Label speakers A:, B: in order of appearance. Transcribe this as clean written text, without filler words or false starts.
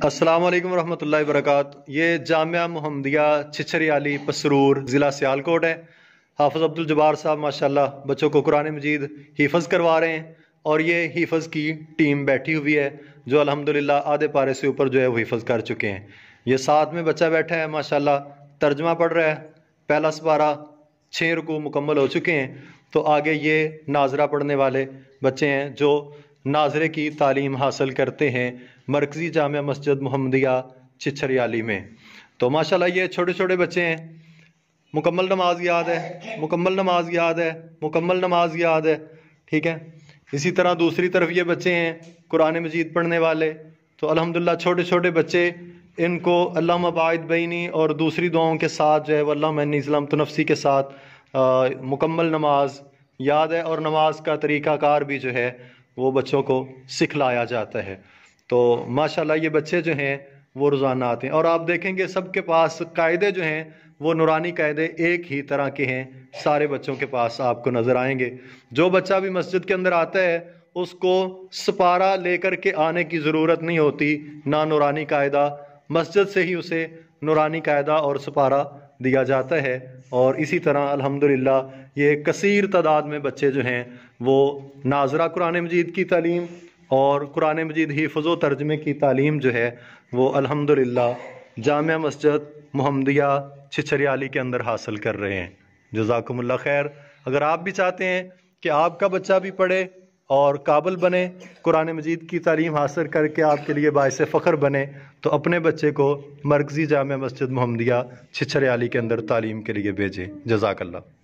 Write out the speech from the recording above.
A: السلام علیکم ورحمۃ اللہ وبرکاتہ۔ یہ جامعہ محمدیہ چھچھریالی پسرور ضلع سیالکوٹ ہے۔ حافظ عبد الجبار صاحب ماشاءاللہ بچوں کو قرآن مجید حفظ کروا رہے ہیں، اور یہ حفظ کی ٹیم بیٹھی ہوئی ہے جو الحمدللہ آدھے پارے سے اوپر جو ہے وہ حفظ کر چکے ہیں۔ یہ ساتھ میں بچہ بیٹھا ہے ماشاءاللہ، ترجمہ پڑھ رہا ہے، پہلا سپارہ 6 رکوع مکمل ہو چکے ہیں۔ تو آگے یہ ناظرہ پڑھنے والے بچے ہیں جو ناظرے کی تعلیم حاصل کرتے ہیں مرکزی جامعہ مسجد محمدیہ چھچھریالی میں۔ تو ماشاءاللہ یہ چھوٹے چھوٹے بچے ہیں، مکمل نماز یاد ہے، مکمل نماز یاد ہے، مکمل نماز یاد ہے، ٹھیک ہے۔ اسی طرح دوسری طرف یہ بچے ہیں قرآن مجید پڑھنے والے۔ تو الحمدللہ چھوٹے چھوٹے بچے، ان کو اللہم باعث بینی اور دوسری دعاؤں کے ساتھ جو ہے وہ اللہم انی ظلمت نفسی کے ساتھ مکمل نماز یاد ہے، اور نماز کا طریقہ کار بھی جو ہے وہ بچوں کو سکھلایا جاتا ہے۔ تو ماشاءاللہ یہ بچے جو ہیں وہ روزانہ آتے ہیں، اور آپ دیکھیں گے سب کے پاس قاعدے جو ہیں وہ نورانی قاعدے ایک ہی طرح کے ہیں، سارے بچوں کے پاس آپ کو نظر آئیں گے۔ جو بچہ بھی مسجد کے اندر آتا ہے اس کو سپارہ لے کر کے آنے کی ضرورت نہیں ہوتی، نہ نورانی قاعدہ، مسجد سے ہی اسے نورانی قاعدہ اور سپارہ دیا جاتا ہے۔ اور اسی طرح الحمدللہ یہ کثیر تعداد میں بچے جو ہیں وہ ناظرہ قرآن مجید کی تعلیم اور قرآن مجید حفظ و ترجمے کی تعلیم جو ہے وہ الحمدللہ جامعہ مسجد محمدیہ چھچھریالی کے اندر حاصل کر رہے ہیں۔ جزاکم اللہ خیر۔ اگر آپ بھی چاہتے ہیں کہ آپ کا بچہ بھی پڑھے اور قابل بنے، قرآن مجید کی تعلیم حاصل کر کے آپ کے لیے باعث فخر بنے، تو اپنے بچے کو مرکزی جامعہ مسجد محمدیہ چھچھریالی کے اندر تعلیم کے لیے بھیجیں۔ جزاک اللہ۔